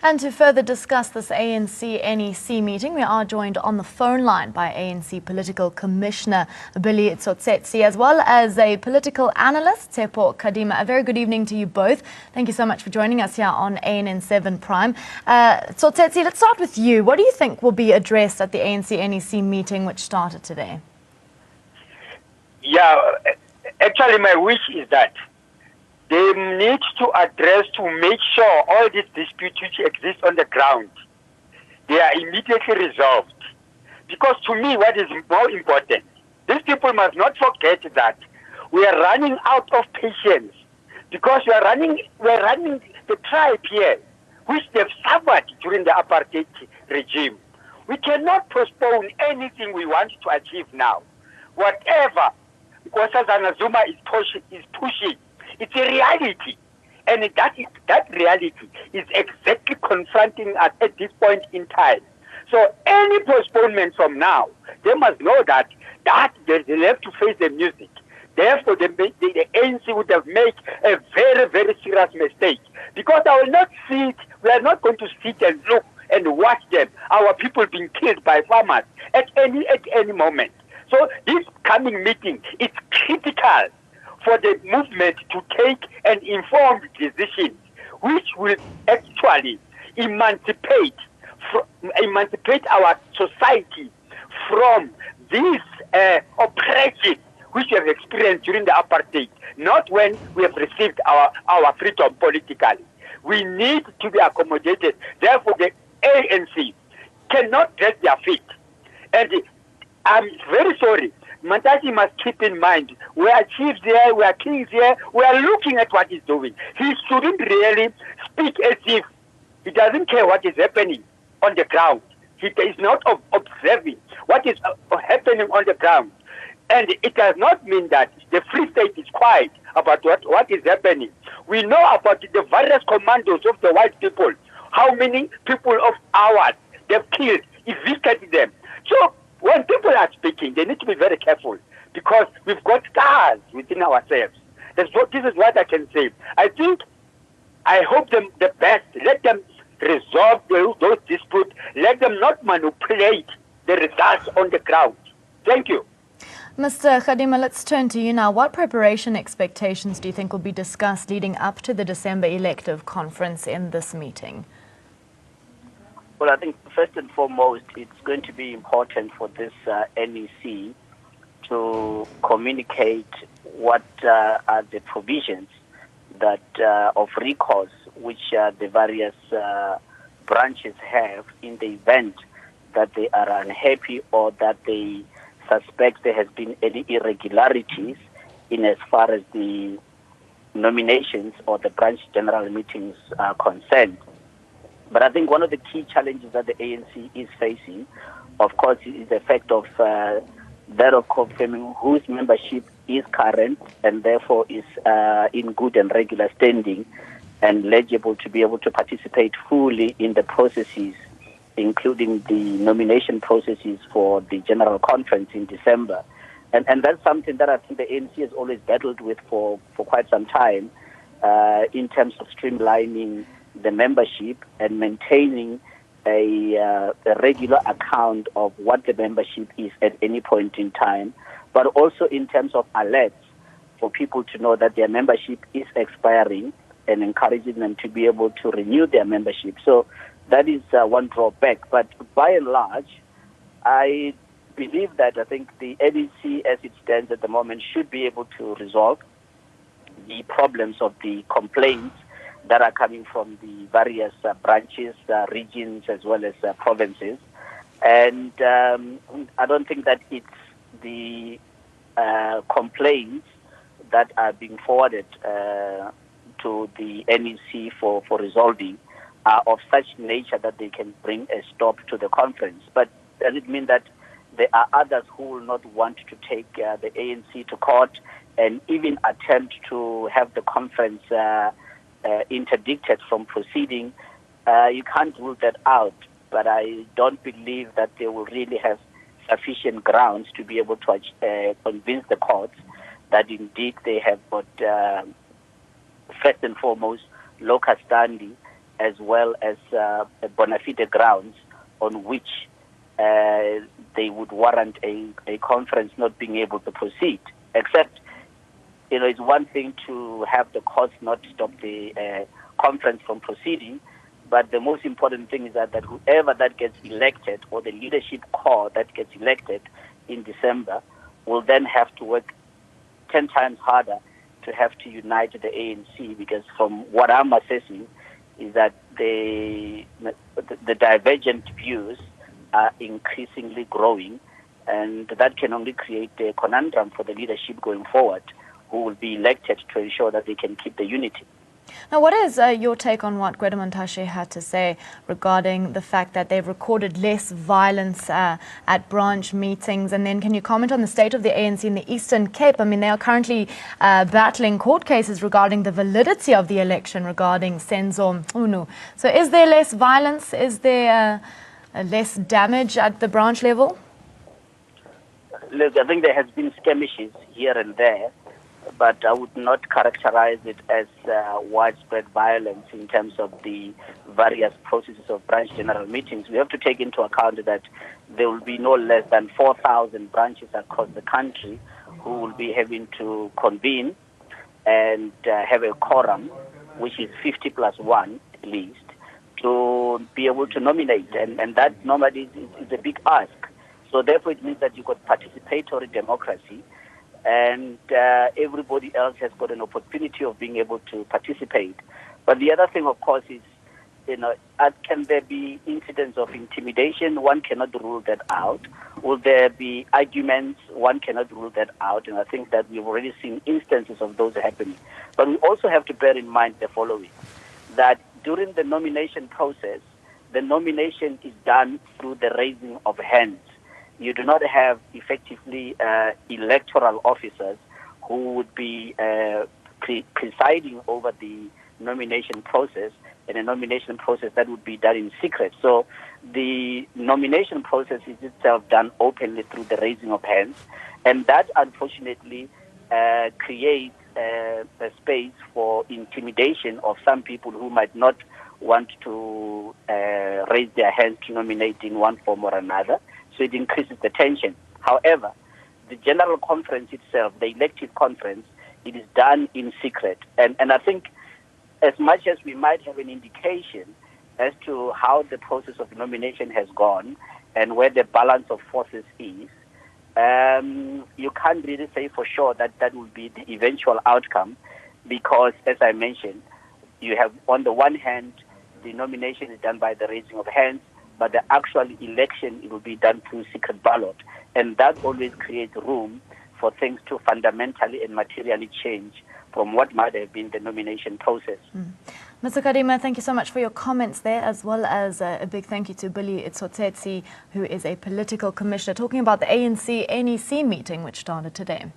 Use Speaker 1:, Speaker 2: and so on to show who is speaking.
Speaker 1: And to further discuss this ANC-NEC meeting, we are joined on the phone line by ANC Political Commissioner Billy Tsotsetse, as well as a political analyst, Tsepo Kadima. A very good evening to you both. Thank you so much for joining us here on ANN7 Prime. Tsotsetse, let's start with you. What do you think will be addressed at the ANC-NEC meeting which started today?
Speaker 2: Yeah, actually my wish is that they need to address to make sure all these disputes which exist on the ground, they are immediately resolved. Because to me, what is more important, these people must not forget that we are running out of patience because we're running the tribe here, which they've suffered during the apartheid regime. We cannot postpone anything we want to achieve now. Whatever Nkosazana Zuma is pushing, it's a reality, and that reality is exactly confronting us at this point in time. So any postponement from now, they must know that they have to face the music. Therefore, the ANC would have made a very, very serious mistake. Because I will not sit, we are not going to sit and look and watch them, our people being killed by farmers at any moment. So this coming meeting is critical for the movement to take an informed decision, which will actually emancipate our society from this oppression which we have experienced during the apartheid, not when we have received our freedom politically. We need to be accommodated. Therefore, the ANC cannot drag their feet. And I'm very sorry. Mantashe must keep in mind, we are chiefs here, we are kings here, we are looking at what he's doing. He shouldn't really speak as if he doesn't care what is happening on the ground. He is not observing what is happening on the ground. And it does not mean that the Free State is quiet about what is happening. We know about the various commandos of the white people, how many people of ours they've killed, evicted them. So when people are speaking, they need to be very careful because we've got scars within ourselves. This is what I can say. I hope them the best. Let them resolve those disputes. Let them not manipulate the results on the ground. Thank you.
Speaker 1: Mr. Kadima, let's turn to you now. What preparation expectations do you think will be discussed leading up to the December elective conference in this meeting?
Speaker 3: Well, I think first and foremost, it's going to be important for this NEC to communicate what are the provisions that of recourse which the various branches have in the event that they are unhappy or that they suspect there has been any irregularities in as far as the nominations or the branch general meetings are concerned. But I think one of the key challenges that the ANC is facing, of course, is the fact of that of confirming whose membership is current and therefore is in good and regular standing and legible to be able to participate fully in the processes, including the nomination processes for the General Conference in December. And that's something that I think the ANC has always battled with for quite some time in terms of streamlining the membership and maintaining a regular account of what the membership is at any point in time, but also in terms of alerts for people to know that their membership is expiring and encouraging them to be able to renew their membership. So that is one drawback. But by and large, I believe that I think the NEC as it stands at the moment should be able to resolve the problems of the complaints that are coming from the various branches, regions, as well as provinces. And I don't think that it's the complaints that are being forwarded to the NEC for resolving are of such nature that they can bring a stop to the conference. But does it mean that there are others who will not want to take the ANC to court and even attempt to have the conference interdicted from proceeding? You can't rule that out, but I don't believe that they will really have sufficient grounds to be able to convince the courts that indeed they have got, first and foremost, locus standi as well as bona fide grounds on which they would warrant a conference not being able to proceed. Except, it's one thing to have the courts not stop the conference from proceeding, but the most important thing is that whoever that gets elected, or the leadership core that gets elected in December, will then have to work 10 times harder to have to unite the ANC, because from what I'm assessing is that the divergent views are increasingly growing, and that can only create a conundrum for the leadership going forward, who will be elected to ensure that they can keep the unity.
Speaker 1: Now, what is your take on what Gwede Montashe had to say regarding the fact that they've recorded less violence at branch meetings? And then can you comment on the state of the ANC in the Eastern Cape? I mean, they are currently battling court cases regarding the validity of the election regarding Senzo Unu. So is there less violence? Is there less damage at the branch level?
Speaker 3: Look, I think there has been skirmishes here and there, but I would not characterize it as widespread violence in terms of the various processes of branch general meetings. We have to take into account that there will be no less than 4,000 branches across the country who will be having to convene and have a quorum, which is 50 plus 1 at least, to be able to nominate. And that normally is a big ask. So therefore it means that you've got participatory democracy, and everybody else has got an opportunity of being able to participate. But the other thing, of course, is, can there be incidents of intimidation? One cannot rule that out. Will there be arguments? One cannot rule that out. And I think that we've already seen instances of those happening. But we also have to bear in mind the following, that during the nomination process, the nomination is done through the raising of hands. You do not have effectively electoral officers who would be presiding over the nomination process, and a nomination process that would be done in secret. So the nomination process is itself done openly through the raising of hands, and that unfortunately creates a space for intimidation of some people who might not want to raise their hands to nominate in one form or another. So it increases the tension. However, the general conference itself, the elective conference, it is done in secret. And I think as much as we might have an indication as to how the process of nomination has gone and where the balance of forces is, you can't really say for sure that that will be the eventual outcome, because, as I mentioned, you have, on the one hand, the nomination is done by the raising of hands, but the actual election, it will be done through secret ballot. And that always creates room for things to fundamentally and materially change from what might have been the nomination process.
Speaker 1: Mr. Kadima, thank you so much for your comments there, as well as a big thank you to Billy Itsotsetsi, who is a political commissioner, talking about the ANC NEC meeting, which started today.